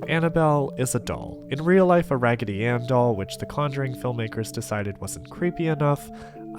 Annabelle is a doll. In real life, a Raggedy Ann doll, which the Conjuring filmmakers decided wasn't creepy enough.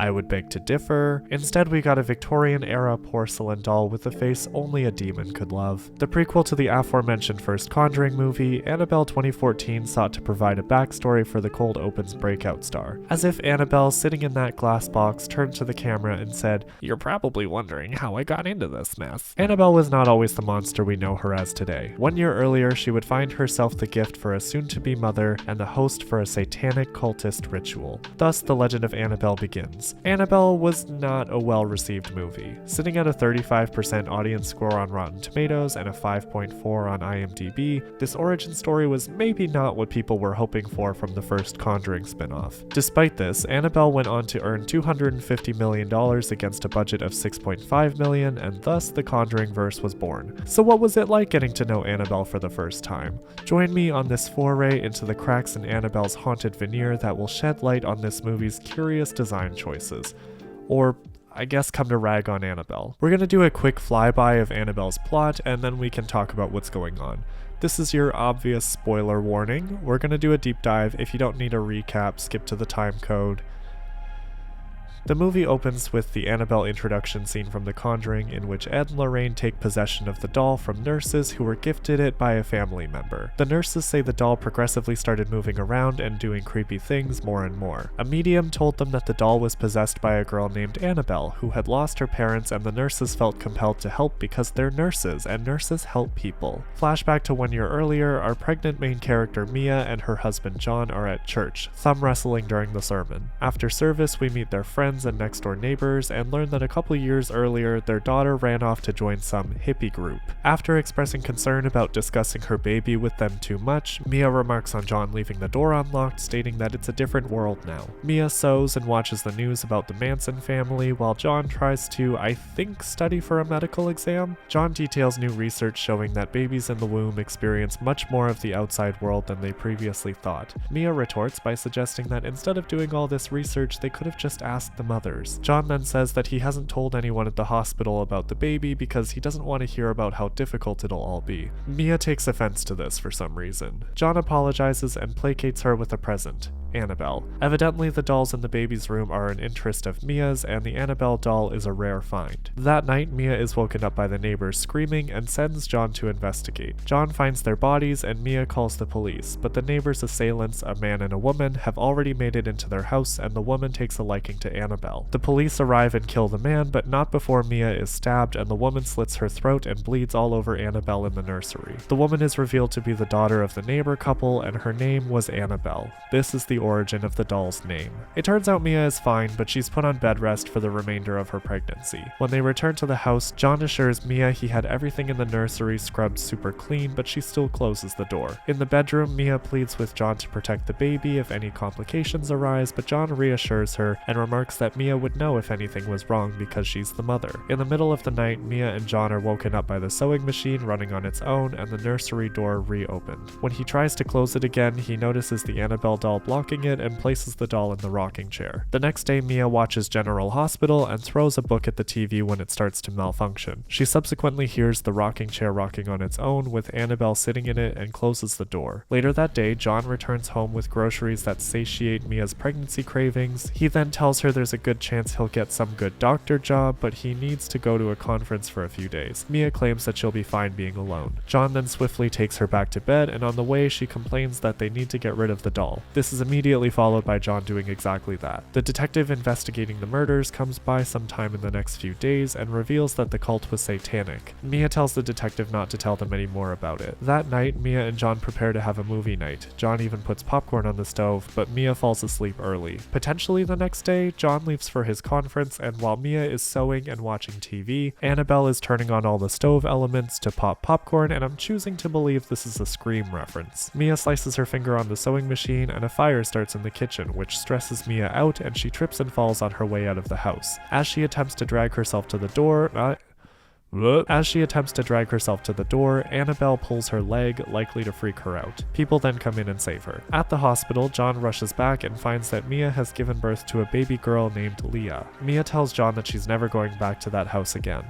I would beg to differ. Instead, we got a Victorian-era porcelain doll with a face only a demon could love. The prequel to the aforementioned first Conjuring movie, Annabelle 2014 sought to provide a backstory for the cold open's breakout star. As if Annabelle, sitting in that glass box, turned to the camera and said, "You're probably wondering how I got into this mess." Annabelle was not always the monster we know her as today. 1 year earlier, she would find herself the gift for a soon-to-be mother and the host for a satanic cultist ritual. Thus, the legend of Annabelle begins. Annabelle was not a well-received movie. Sitting at a 35% audience score on Rotten Tomatoes and a 5.4 on IMDb, this origin story was maybe not what people were hoping for from the first Conjuring spin-off. Despite this, Annabelle went on to earn $250 million against a budget of $6.5 million, and thus the Conjuring verse was born. So what was it like getting to know Annabelle for the first time? Join me on this foray into the cracks in Annabelle's haunted veneer that will shed light on this movie's curious design choices. Or, I guess, come to rag on Annabelle. We're gonna do a quick flyby of Annabelle's plot, and then we can talk about what's going on. This is your obvious spoiler warning. We're gonna do a deep dive. If you don't need a recap, skip to the time code. The movie opens with the Annabelle introduction scene from The Conjuring, in which Ed and Lorraine take possession of the doll from nurses who were gifted it by a family member. The nurses say the doll progressively started moving around and doing creepy things more and more. A medium told them that the doll was possessed by a girl named Annabelle, who had lost her parents, and the nurses felt compelled to help because they're nurses, and nurses help people. Flashback to 1 year earlier, our pregnant main character Mia and her husband John are at church, thumb wrestling during the sermon. After service, we meet their friends and next-door neighbors and learn that a couple years earlier, their daughter ran off to join some hippie group. After expressing concern about discussing her baby with them too much, Mia remarks on John leaving the door unlocked, stating that it's a different world now. Mia sews and watches the news about the Manson family, while John tries to, I think, study for a medical exam. John details new research showing that babies in the womb experience much more of the outside world than they previously thought. Mia retorts by suggesting that instead of doing all this research, they could have just asked the mothers. John then says that he hasn't told anyone at the hospital about the baby because he doesn't want to hear about how difficult it'll all be. Mia takes offense to this for some reason. John apologizes and placates her with a present. Annabelle. Evidently, the dolls in the baby's room are an interest of Mia's, and the Annabelle doll is a rare find. That night, Mia is woken up by the neighbors screaming and sends John to investigate. John finds their bodies and Mia calls the police, but the neighbors' assailants, a man and a woman, have already made it into their house, and the woman takes a liking to Annabelle. The police arrive and kill the man, but not before Mia is stabbed, and the woman slits her throat and bleeds all over Annabelle in the nursery. The woman is revealed to be the daughter of the neighbor couple, and her name was Annabelle. This is the origin of the doll's name. It turns out Mia is fine, but she's put on bed rest for the remainder of her pregnancy. When they return to the house, John assures Mia he had everything in the nursery scrubbed super clean, but she still closes the door. In the bedroom, Mia pleads with John to protect the baby if any complications arise, but John reassures her and remarks that Mia would know if anything was wrong because she's the mother. In the middle of the night, Mia and John are woken up by the sewing machine running on its own and the nursery door reopened. When he tries to close it again, he notices the Annabelle doll blocking it and places the doll in the rocking chair. The next day, Mia watches General Hospital and throws a book at the TV when it starts to malfunction. She subsequently hears the rocking chair rocking on its own with Annabelle sitting in it and closes the door. Later that day, John returns home with groceries that satiate Mia's pregnancy cravings. He then tells her there's a good chance he'll get some good doctor job, but he needs to go to a conference for a few days. Mia claims that she'll be fine being alone. John then swiftly takes her back to bed, and on the way she complains that they need to get rid of the doll. This is immediately followed by John doing exactly that. The detective investigating the murders comes by sometime in the next few days and reveals that the cult was satanic. Mia tells the detective not to tell them any more about it. That night, Mia and John prepare to have a movie night. John even puts popcorn on the stove, but Mia falls asleep early. Potentially the next day, John leaves for his conference, and while Mia is sewing and watching TV, Annabelle is turning on all the stove elements to pop popcorn, and I'm choosing to believe this is a Scream reference. Mia slices her finger on the sewing machine, and a fire starts in the kitchen, which stresses Mia out, and she trips and falls on her way out of the house. As she attempts to drag herself to the door, Annabelle pulls her leg, likely to freak her out. People then come in and save her. At the hospital, John rushes back and finds that Mia has given birth to a baby girl named Leah. Mia tells John that she's never going back to that house again.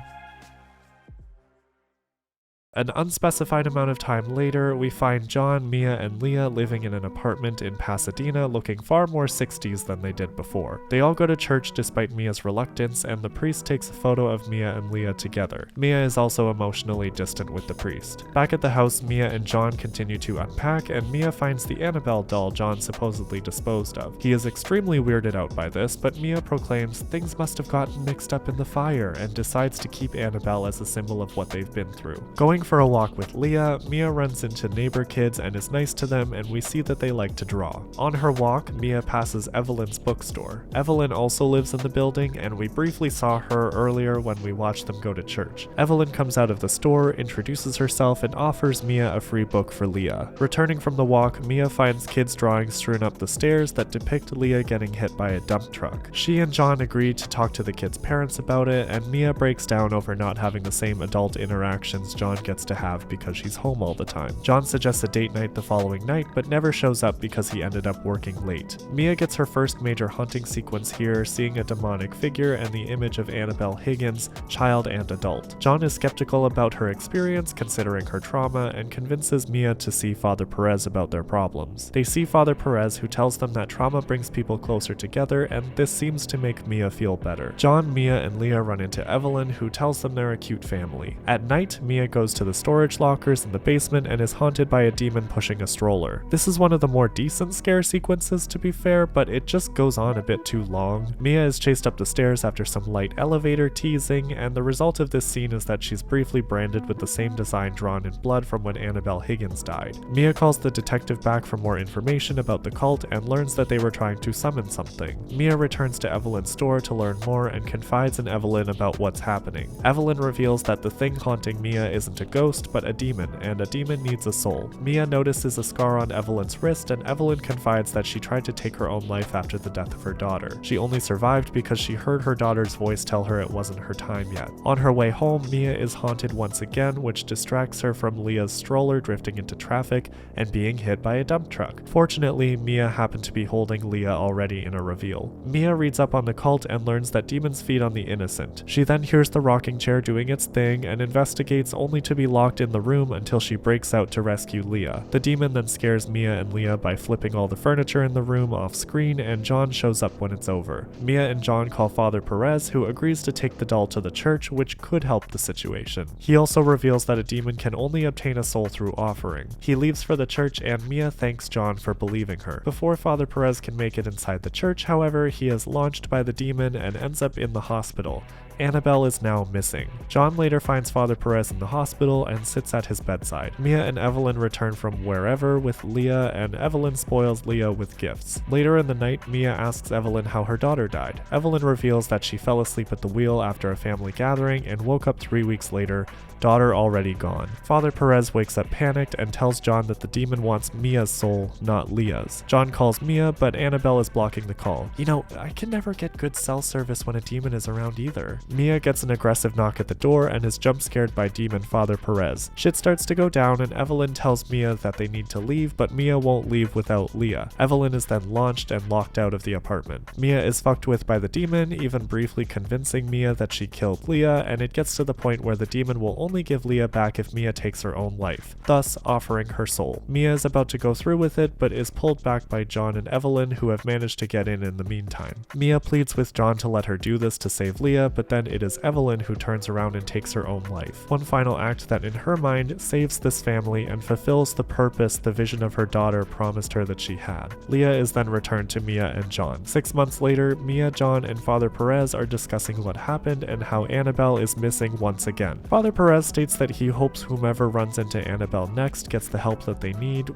An unspecified amount of time later, we find John, Mia, and Leah living in an apartment in Pasadena looking far more 60s than they did before. They all go to church despite Mia's reluctance, and the priest takes a photo of Mia and Leah together. Mia is also emotionally distant with the priest. Back at the house, Mia and John continue to unpack, and Mia finds the Annabelle doll John supposedly disposed of. He is extremely weirded out by this, but Mia proclaims things must have gotten mixed up in the fire and decides to keep Annabelle as a symbol of what they've been through. Going for a walk with Leah, Mia runs into neighbor kids and is nice to them, and we see that they like to draw. On her walk, Mia passes Evelyn's bookstore. Evelyn also lives in the building, and we briefly saw her earlier when we watched them go to church. Evelyn comes out of the store, introduces herself, and offers Mia a free book for Leah. Returning from the walk, Mia finds kids' drawings strewn up the stairs that depict Leah getting hit by a dump truck. She and John agree to talk to the kids' parents about it, and Mia breaks down over not having the same adult interactions John gets to have because she's home all the time. John suggests a date night the following night, but never shows up because he ended up working late. Mia gets her first major haunting sequence here, seeing a demonic figure and the image of Annabelle Higgins, child and adult. John is skeptical about her experience, considering her trauma, and convinces Mia to see Father Perez about their problems. They see Father Perez, who tells them that trauma brings people closer together, and this seems to make Mia feel better. John, Mia, and Leah run into Evelyn, who tells them they're a cute family. At night, Mia goes to the storage lockers in the basement and is haunted by a demon pushing a stroller. This is one of the more decent scare sequences, to be fair, but it just goes on a bit too long. Mia is chased up the stairs after some light elevator teasing, and the result of this scene is that she's briefly branded with the same design drawn in blood from when Annabelle Higgins died. Mia calls the detective back for more information about the cult and learns that they were trying to summon something. Mia returns to Evelyn's store to learn more and confides in Evelyn about what's happening. Evelyn reveals that the thing haunting Mia isn't a ghost, but a demon, and a demon needs a soul. Mia notices a scar on Evelyn's wrist, and Evelyn confides that she tried to take her own life after the death of her daughter. She only survived because she heard her daughter's voice tell her it wasn't her time yet. On her way home, Mia is haunted once again, which distracts her from Leah's stroller drifting into traffic and being hit by a dump truck. Fortunately, Mia happened to be holding Leah already in a reveal. Mia reads up on the cult and learns that demons feed on the innocent. She then hears the rocking chair doing its thing and investigates, only to be locked in the room until she breaks out to rescue Leah. The demon then scares Mia and Leah by flipping all the furniture in the room off screen, and John shows up when it's over. Mia and John call Father Perez, who agrees to take the doll to the church, which could help the situation. He also reveals that a demon can only obtain a soul through offering. He leaves for the church, and Mia thanks John for believing her. Before Father Perez can make it inside the church, however, he is launched by the demon and ends up in the hospital. Annabelle is now missing. John later finds Father Perez in the hospital and sits at his bedside. Mia and Evelyn return from wherever with Leah, and Evelyn spoils Leah with gifts. Later in the night, Mia asks Evelyn how her daughter died. Evelyn reveals that she fell asleep at the wheel after a family gathering and woke up 3 weeks later, daughter already gone. Father Perez wakes up panicked and tells John that the demon wants Mia's soul, not Leah's. John calls Mia, but Annabelle is blocking the call. You know, I can never get good cell service when a demon is around either. Mia gets an aggressive knock at the door and is jump scared by demon Father Perez. Shit starts to go down, and Evelyn tells Mia that they need to leave, but Mia won't leave without Leah. Evelyn is then launched and locked out of the apartment. Mia is fucked with by the demon, even briefly convincing Mia that she killed Leah, and it gets to the point where the demon will only give Leah back if Mia takes her own life, thus offering her soul. Mia is about to go through with it, but is pulled back by John and Evelyn, who have managed to get in the meantime. Mia pleads with John to let her do this to save Leah, but then it is Evelyn who turns around and takes her own life. One final act that in her mind saves this family and fulfills the purpose the vision of her daughter promised her that she had. Leah is then returned to Mia and John. 6 months later, Mia, John, and Father Perez are discussing what happened and how Annabelle is missing once again. Father Perez states that he hopes whomever runs into Annabelle next gets the help that they need,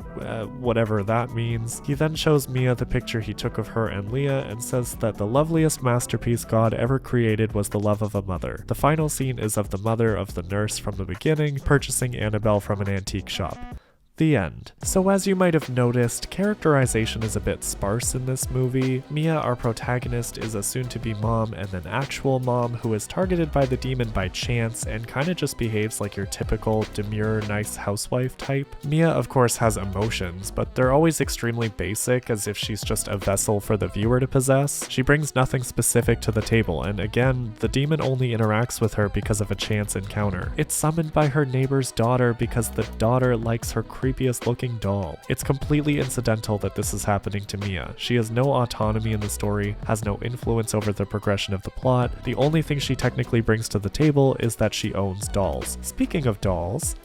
whatever that means. He then shows Mia the picture he took of her and Leah and says that the loveliest masterpiece God ever created was the love of a mother. The final scene is of the mother of the nurse from the beginning purchasing Annabelle from an antique shop. The end. So as you might have noticed, characterization is a bit sparse in this movie. Mia, our protagonist, is a soon-to-be mom and an actual mom who is targeted by the demon by chance and kinda just behaves like your typical demure, nice housewife type. Mia, of course, has emotions, but they're always extremely basic, as if she's just a vessel for the viewer to possess. She brings nothing specific to the table, and again, the demon only interacts with her because of a chance encounter. It's summoned by her neighbor's daughter because the daughter likes her creepiest looking doll. It's completely incidental that this is happening to Mia. She has no autonomy in the story, has no influence over the progression of the plot. The only thing she technically brings to the table is that she owns dolls. Speaking of dolls,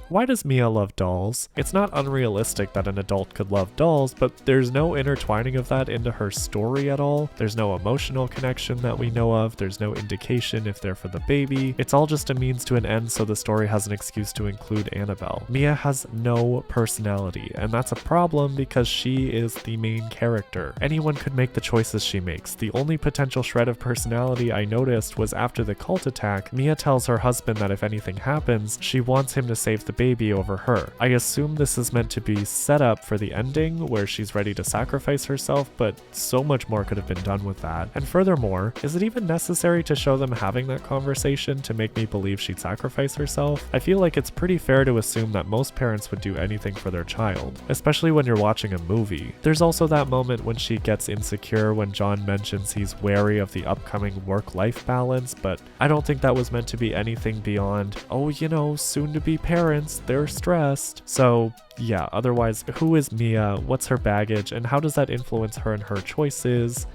why does Mia love dolls? It's not unrealistic that an adult could love dolls, but there's no intertwining of that into her story at all. There's no emotional connection that we know of. There's no indication if they're for the baby. It's all just a means to an end, so the story has an excuse to include Annabelle. Mia has no personality, and that's a problem because she is the main character. Anyone could make the choices she makes. The only potential shred of personality I noticed was after the cult attack. Mia tells her husband that if anything happens, she wants him to save the baby over her. I assume this is meant to be set up for the ending where she's ready to sacrifice herself, but so much more could have been done with that. And furthermore, is it even necessary to show them having that conversation to make me believe she'd sacrifice herself? I feel like it's pretty fair to assume that most parents would do anything for their child, especially when you're watching a movie. There's also that moment when she gets insecure when John mentions he's wary of the upcoming work-life balance, but I don't think that was meant to be anything beyond, oh, you know, soon-to-be parents, they're stressed. So yeah, otherwise, who is Mia? What's her baggage? And how does that influence her and her choices?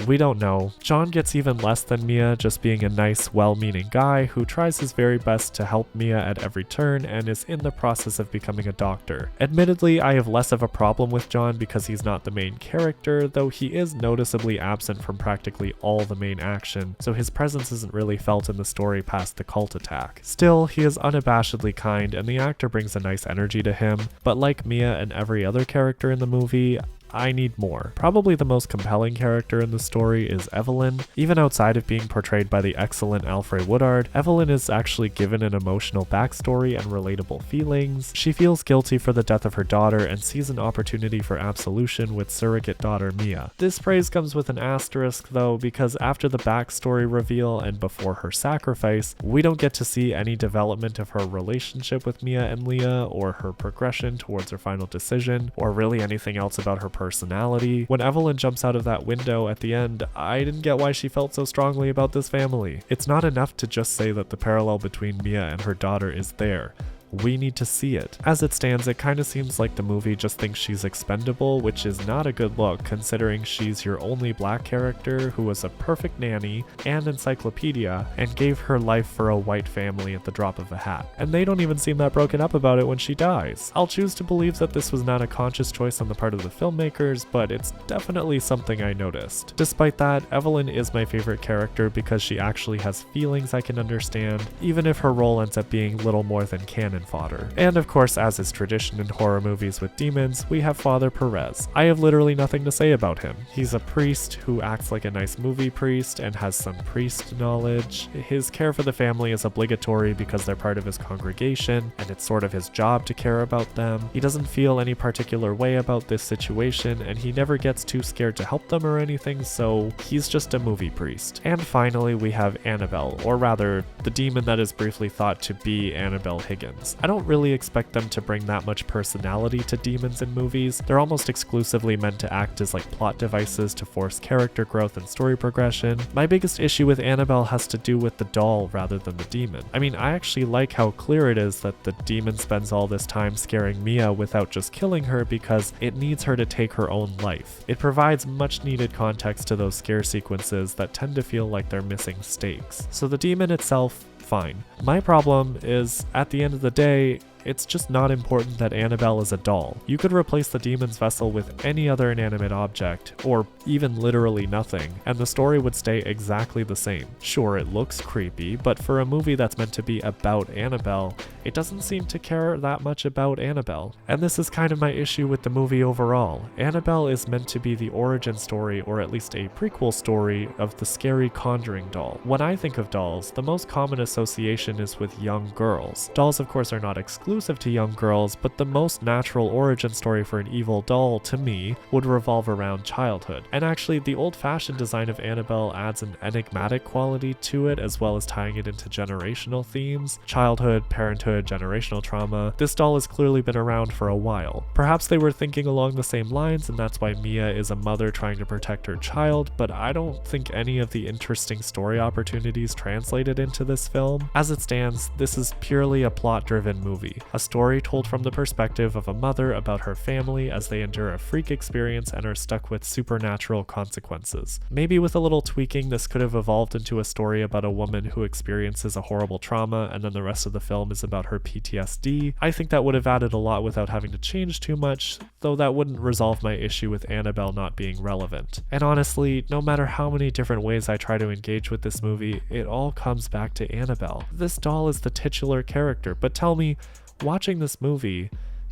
We don't know. John gets even less than Mia, just being a nice, well-meaning guy who tries his very best to help Mia at every turn and is in the process of becoming a doctor. Admittedly, I have less of a problem with John because he's not the main character, though he is noticeably absent from practically all the main action, so his presence isn't really felt in the story past the cult attack. Still, he is unabashedly kind and the actor brings a nice energy to him, but like Mia and every other character in the movie, I need more. Probably the most compelling character in the story is Evelyn. Even outside of being portrayed by the excellent Alfred Woodard, Evelyn is actually given an emotional backstory and relatable feelings. She feels guilty for the death of her daughter and sees an opportunity for absolution with surrogate daughter Mia. This praise comes with an asterisk though, because after the backstory reveal and before her sacrifice, we don't get to see any development of her relationship with Mia and Leah, or her progression towards her final decision, or really anything else about her personality. When Evelyn jumps out of that window at the end, I didn't get why she felt so strongly about this family. It's not enough to just say that the parallel between Mia and her daughter is there. We need to see it. As it stands, it kind of seems like the movie just thinks she's expendable, which is not a good look considering she's your only black character who was a perfect nanny and encyclopedia and gave her life for a white family at the drop of a hat. And they don't even seem that broken up about it when she dies. I'll choose to believe that this was not a conscious choice on the part of the filmmakers, but it's definitely something I noticed. Despite that, Evelyn is my favorite character because she actually has feelings I can understand, even if her role ends up being little more than canon fodder. And of course, as is tradition in horror movies with demons, we have Father Perez. I have literally nothing to say about him. He's a priest who acts like a nice movie priest and has some priest knowledge. His care for the family is obligatory because they're part of his congregation, and it's sort of his job to care about them. He doesn't feel any particular way about this situation, and he never gets too scared to help them or anything, so he's just a movie priest. And finally, we have Annabelle, or rather, the demon that is briefly thought to be Annabelle Higgins. I don't really expect them to bring that much personality to demons in movies. They're almost exclusively meant to act as like plot devices to force character growth and story progression. My biggest issue with Annabelle has to do with the doll rather than the demon. I mean, I actually like how clear it is that the demon spends all this time scaring Mia without just killing her because it needs her to take her own life. It provides much needed context to those scare sequences that tend to feel like they're missing stakes. So the demon itself, fine. My problem is, at the end of the day, it's just not important that Annabelle is a doll. You could replace the demon's vessel with any other inanimate object, or even literally nothing, and the story would stay exactly the same. Sure, it looks creepy, but for a movie that's meant to be about Annabelle, it doesn't seem to care that much about Annabelle. And this is kind of my issue with the movie overall. Annabelle is meant to be the origin story, or at least a prequel story, of the scary Conjuring doll. When I think of dolls, the most common association is with young girls. Dolls, of course, are not exclusive exclusive to young girls, but the most natural origin story for an evil doll, to me, would revolve around childhood. And actually, the old-fashioned design of Annabelle adds an enigmatic quality to it, as well as tying it into generational themes. Childhood, parenthood, generational trauma. This doll has clearly been around for a while. Perhaps they were thinking along the same lines, and that's why Mia is a mother trying to protect her child, but I don't think any of the interesting story opportunities translated into this film. As it stands, this is purely a plot-driven movie, a story told from the perspective of a mother about her family as they endure a freak experience and are stuck with supernatural consequences. Maybe with a little tweaking, this could have evolved into a story about a woman who experiences a horrible trauma, and then the rest of the film is about her PTSD. I think that would have added a lot without having to change too much, though that wouldn't resolve my issue with Annabelle not being relevant. And honestly, no matter how many different ways I try to engage with this movie, it all comes back to Annabelle. This doll is the titular character, but tell me, watching this movie,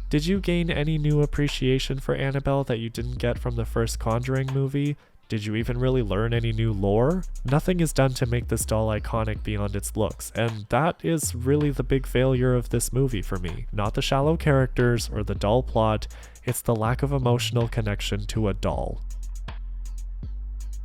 did you gain any new appreciation for Annabelle that you didn't get from the first Conjuring movie? Did you even really learn any new lore? Nothing is done to make this doll iconic beyond its looks, and that is really the big failure of this movie for me. Not the shallow characters or the dull plot, it's the lack of emotional connection to a doll.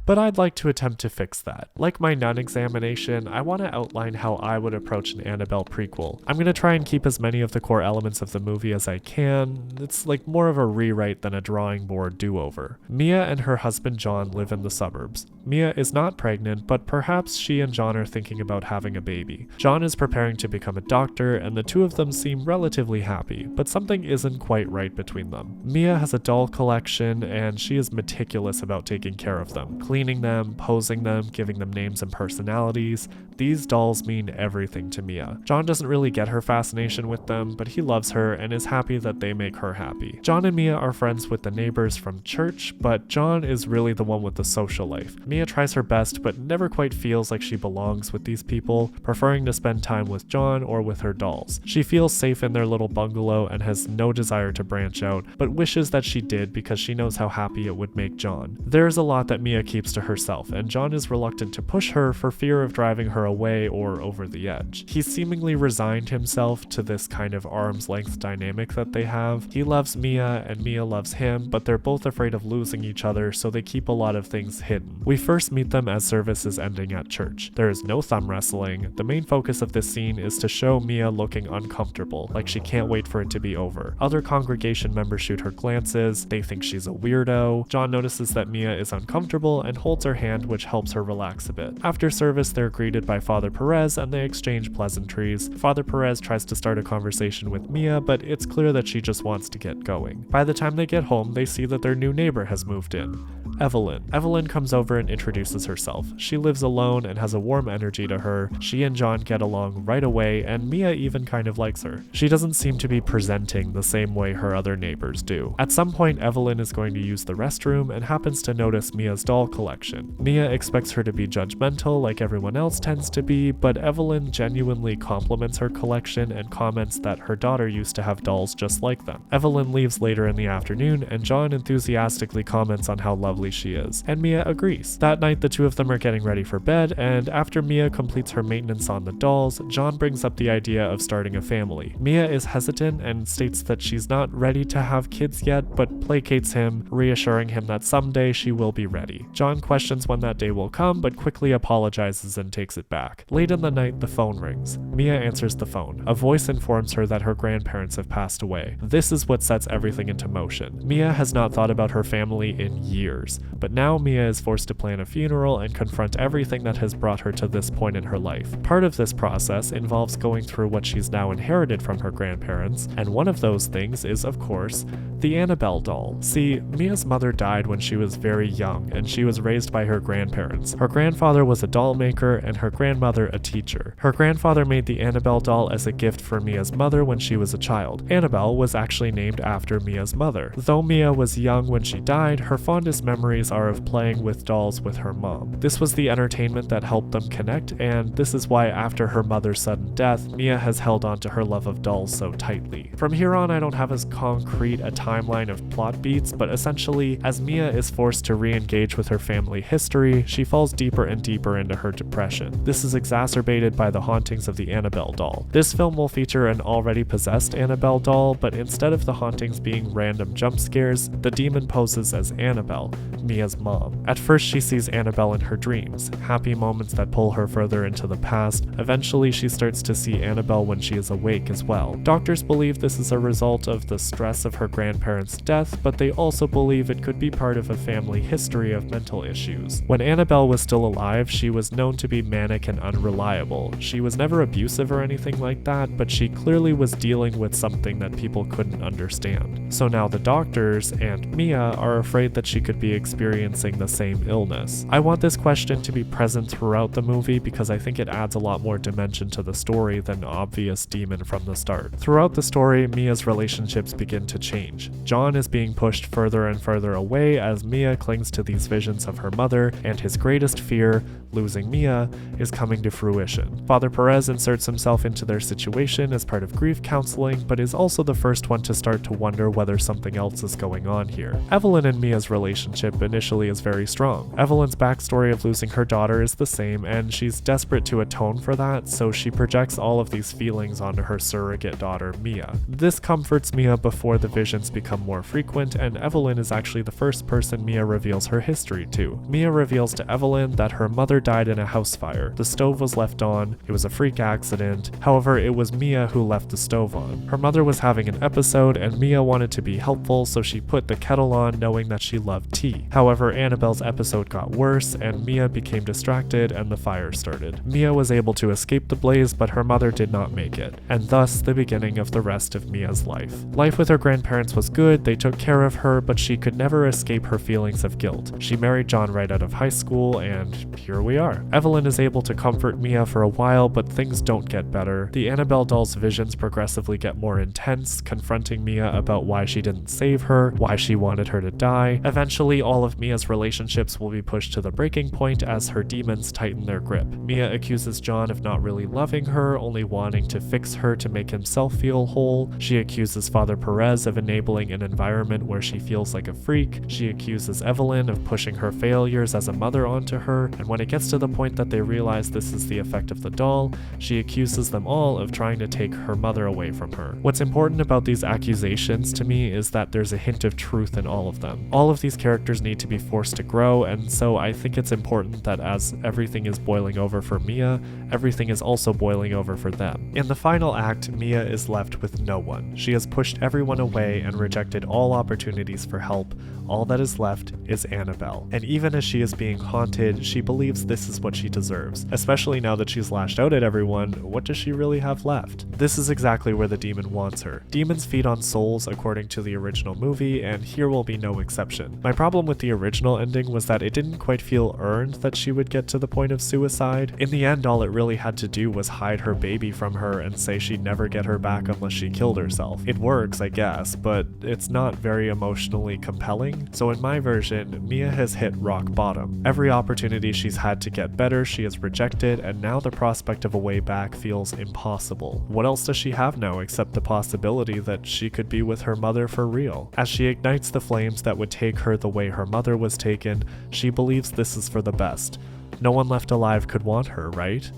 But I'd like to attempt to fix that. Like my Nun examination, I want to outline how I would approach an Annabelle prequel. I'm going to try and keep as many of the core elements of the movie as I can. It's like more of a rewrite than a drawing board do-over. Mia and her husband John live in the suburbs. Mia is not pregnant, but perhaps she and John are thinking about having a baby. John is preparing to become a doctor, and the two of them seem relatively happy, but something isn't quite right between them. Mia has a doll collection, and she is meticulous about taking care of them. Cleaning them, posing them, giving them names and personalities. These dolls mean everything to Mia. John doesn't really get her fascination with them, but he loves her and is happy that they make her happy. John and Mia are friends with the neighbors from church, but John is really the one with the social life. Mia tries her best, but never quite feels like she belongs with these people, preferring to spend time with John or with her dolls. She feels safe in their little bungalow and has no desire to branch out, but wishes that she did because she knows how happy it would make John. There's a lot that Mia keeps to herself, and John is reluctant to push her for fear of driving her away or over the edge. He's seemingly resigned himself to this kind of arm's length dynamic that they have. He loves Mia and Mia loves him, but they're both afraid of losing each other, so they keep a lot of things hidden. We first meet them as service is ending at church. There is no thumb wrestling. The main focus of this scene is to show Mia looking uncomfortable, like she can't wait for it to be over. Other congregation members shoot her glances. They think she's a weirdo. John notices that Mia is uncomfortable and holds her hand, which helps her relax a bit. After service, they're greeted by Father Perez and they exchange pleasantries. Father Perez tries to start a conversation with Mia, but it's clear that she just wants to get going. By the time they get home, they see that their new neighbor has moved in. Evelyn. Evelyn comes over and introduces herself. She lives alone and has a warm energy to her. She and John get along right away, and Mia even kind of likes her. She doesn't seem to be presenting the same way her other neighbors do. At some point, Evelyn is going to use the restroom and happens to notice Mia's doll collection. Mia expects her to be judgmental like everyone else tends to be, but Evelyn genuinely compliments her collection and comments that her daughter used to have dolls just like them. Evelyn leaves later in the afternoon, and John enthusiastically comments on how lovely she is, and Mia agrees. That night, the two of them are getting ready for bed, and after Mia completes her maintenance on the dolls, John brings up the idea of starting a family. Mia is hesitant and states that she's not ready to have kids yet, but placates him, reassuring him that someday she will be ready. John questions when that day will come, but quickly apologizes and takes it back. Late in the night, the phone rings. Mia answers the phone. A voice informs her that her grandparents have passed away. This is what sets everything into motion. Mia has not thought about her family in years, but now Mia is forced to plan a funeral and confront everything that has brought her to this point in her life. Part of this process involves going through what she's now inherited from her grandparents, and one of those things is, of course, the Annabelle doll. See, Mia's mother died when she was very young, and she was raised by her grandparents. Her grandfather was a doll maker, and her grandmother a teacher. Her grandfather made the Annabelle doll as a gift for Mia's mother when she was a child. Annabelle was actually named after Mia's mother. Though Mia was young when she died, her fondest memory memories are of playing with dolls with her mom. This was the entertainment that helped them connect, and this is why after her mother's sudden death, Mia has held on to her love of dolls so tightly. From here on, I don't have as concrete a timeline of plot beats, but essentially, as Mia is forced to re-engage with her family history, she falls deeper and deeper into her depression. This is exacerbated by the hauntings of the Annabelle doll. This film will feature an already possessed Annabelle doll, but instead of the hauntings being random jump scares, the demon poses as Annabelle, Mia's mom. At first, she sees Annabelle in her dreams, happy moments that pull her further into the past. Eventually, she starts to see Annabelle when she is awake as well. Doctors believe this is a result of the stress of her grandparents' death, but they also believe it could be part of a family history of mental issues. When Annabelle was still alive, she was known to be manic and unreliable. She was never abusive or anything like that, but she clearly was dealing with something that people couldn't understand. So now the doctors and Mia are afraid that she could be experiencing the same illness. I want this question to be present throughout the movie because I think it adds a lot more dimension to the story than obvious demon from the start. Throughout the story, Mia's relationships begin to change. John is being pushed further and further away as Mia clings to these visions of her mother, and his greatest fear, losing Mia, is coming to fruition. Father Perez inserts himself into their situation as part of grief counseling, but is also the first one to start to wonder whether something else is going on here. Evelyn and Mia's relationship initially is very strong. Evelyn's backstory of losing her daughter is the same, and she's desperate to atone for that, so she projects all of these feelings onto her surrogate daughter, Mia. This comforts Mia before the visions become more frequent, and Evelyn is actually the first person Mia reveals her history to. Mia reveals to Evelyn that her mother died in a house fire. The stove was left on. It was a freak accident. However, it was Mia who left the stove on. Her mother was having an episode, and Mia wanted to be helpful, so she put the kettle on knowing that she loved tea. However, Annabelle's episode got worse, and Mia became distracted and the fire started. Mia was able to escape the blaze, but her mother did not make it, and thus the beginning of the rest of Mia's life. Life with her grandparents was good, they took care of her, but she could never escape her feelings of guilt. She married John right out of high school, and here we are. Evelyn is able to comfort Mia for a while, but things don't get better. The Annabelle doll's visions progressively get more intense, confronting Mia about why she didn't save her, why she wanted her to die. Eventually, all of Mia's relationships will be pushed to the breaking point as her demons tighten their grip. Mia accuses John of not really loving her, only wanting to fix her to make himself feel whole. She accuses Father Perez of enabling an environment where she feels like a freak. She accuses Evelyn of pushing her failures as a mother onto her, and when it gets to the point that they realize this is the effect of the doll, she accuses them all of trying to take her mother away from her. What's important about these accusations to me is that there's a hint of truth in all of them. All of these characters need to be forced to grow, and so I think it's important that as everything is boiling over for Mia, everything is also boiling over for them. In the final act, Mia is left with no one. She has pushed everyone away and rejected all opportunities for help. All that is left is Annabelle. And even as she is being haunted, she believes this is what she deserves. Especially now that she's lashed out at everyone, what does she really have left? This is exactly where the demon wants her. Demons feed on souls according to the original movie, and here will be no exception. My problem with the original ending was that it didn't quite feel earned that she would get to the point of suicide. In the end, all it really had to do was hide her baby from her and say she'd never get her back unless she killed herself. It works, I guess, but it's not very emotionally compelling. So in my version, Mia has hit rock bottom. Every opportunity she's had to get better, she has rejected, and now the prospect of a way back feels impossible. What else does she have now except the possibility that she could be with her mother for real? As she ignites the flames that would take her the way her mother was taken, she believes this is for the best. No one left alive could want her, right?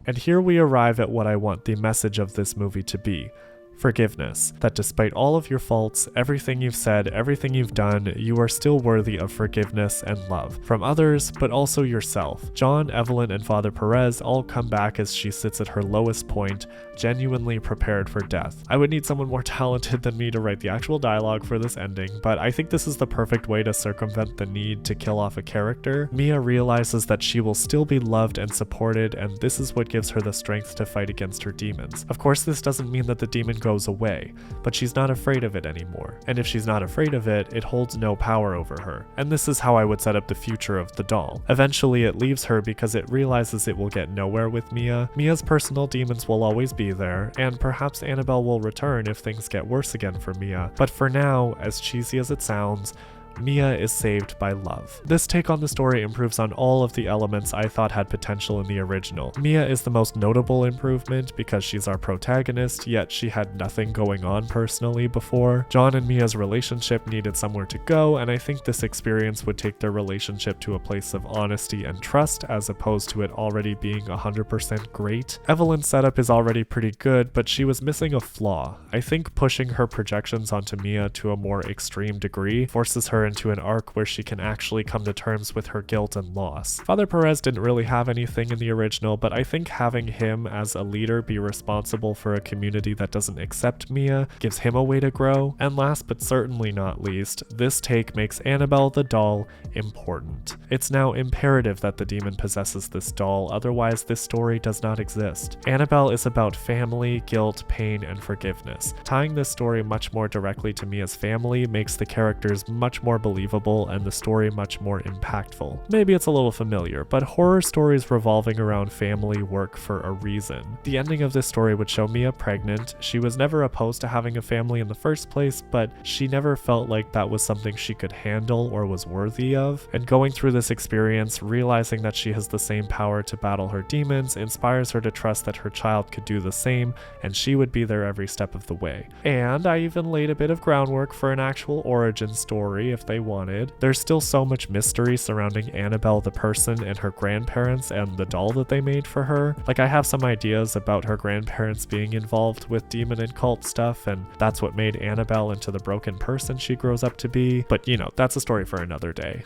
And here we arrive at what I want the message of this movie to be. Forgiveness. That despite all of your faults, everything you've said, everything you've done, you are still worthy of forgiveness and love. From others, but also yourself. John, Evelyn, and Father Perez all come back as she sits at her lowest point, genuinely prepared for death. I would need someone more talented than me to write the actual dialogue for this ending, but I think this is the perfect way to circumvent the need to kill off a character. Mia realizes that she will still be loved and supported, and this is what gives her the strength to fight against her demons. Of course, this doesn't mean that the demon goes away, but she's not afraid of it anymore. And if she's not afraid of it, it holds no power over her. And this is how I would set up the future of the doll. Eventually it leaves her because it realizes it will get nowhere with Mia. Mia's personal demons will always be there, and perhaps Annabelle will return if things get worse again for Mia. But for now, as cheesy as it sounds, Mia is saved by love. This take on the story improves on all of the elements I thought had potential in the original. Mia is the most notable improvement because she's our protagonist, yet she had nothing going on personally before. John and Mia's relationship needed somewhere to go, and I think this experience would take their relationship to a place of honesty and trust as opposed to it already being 100% great. Evelyn's setup is already pretty good, but she was missing a flaw. I think pushing her projections onto Mia to a more extreme degree forces her into an arc where she can actually come to terms with her guilt and loss. Father Perez didn't really have anything in the original, but I think having him as a leader be responsible for a community that doesn't accept Mia gives him a way to grow. And last but certainly not least, this take makes Annabelle the doll important. It's now imperative that the demon possesses this doll, otherwise this story does not exist. Annabelle is about family, guilt, pain, and forgiveness. Tying this story much more directly to Mia's family makes the characters much more believable and the story much more impactful. Maybe it's a little familiar, but horror stories revolving around family work for a reason. The ending of this story would show Mia pregnant. She was never opposed to having a family in the first place, but she never felt like that was something she could handle or was worthy of. And going through this experience, realizing that she has the same power to battle her demons inspires her to trust that her child could do the same, and she would be there every step of the way. And I even laid a bit of groundwork for an actual origin story if they wanted. There's still so much mystery surrounding Annabelle the person and her grandparents and the doll that they made for her. Like, I have some ideas about her grandparents being involved with demon and cult stuff, and that's what made Annabelle into the broken person she grows up to be, but you know, that's a story for another day.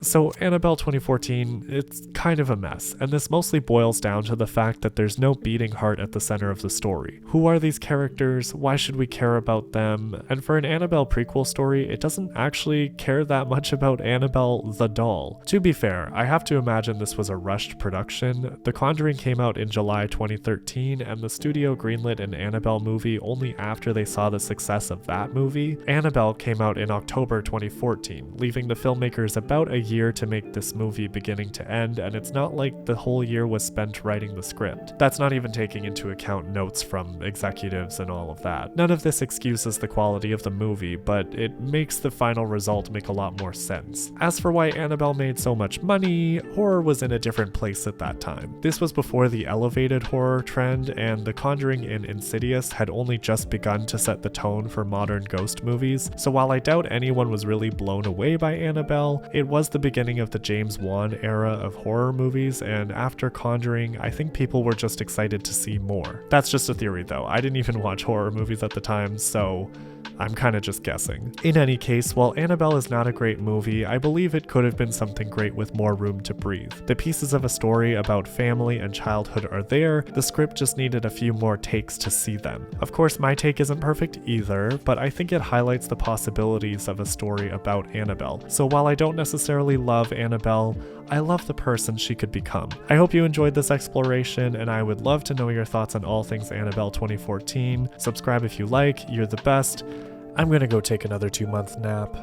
So Annabelle 2014, it's kind of a mess, and this mostly boils down to the fact that there's no beating heart at the center of the story. Who are these characters? Why should we care about them? And for an Annabelle prequel story, it doesn't actually care that much about Annabelle the doll. To be fair, I have to imagine this was a rushed production. The Conjuring came out in July 2013, and the studio greenlit an Annabelle movie only after they saw the success of that movie. Annabelle came out in October 2014, leaving the filmmakers about a year to make this movie beginning to end, and it's not like the whole year was spent writing the script. That's not even taking into account notes from executives and all of that. None of this excuses the quality of the movie, but it makes the final result make a lot more sense. As for why Annabelle made so much money, horror was in a different place at that time. This was before the elevated horror trend, and The Conjuring and Insidious had only just begun to set the tone for modern ghost movies, so while I doubt anyone was really blown away by Annabelle, it was the beginning of the James Wan era of horror movies, and after Conjuring, I think people were just excited to see more. That's just a theory though. I didn't even watch horror movies at the time, so I'm kinda just guessing. In any case, while Annabelle is not a great movie, I believe it could have been something great with more room to breathe. The pieces of a story about family and childhood are there, the script just needed a few more takes to see them. Of course, my take isn't perfect either, but I think it highlights the possibilities of a story about Annabelle. So while I don't necessarily love Annabelle, I love the person she could become. I hope you enjoyed this exploration, and I would love to know your thoughts on all things Annabelle 2014. Subscribe if you like, you're the best. I'm gonna go take another 2-month nap.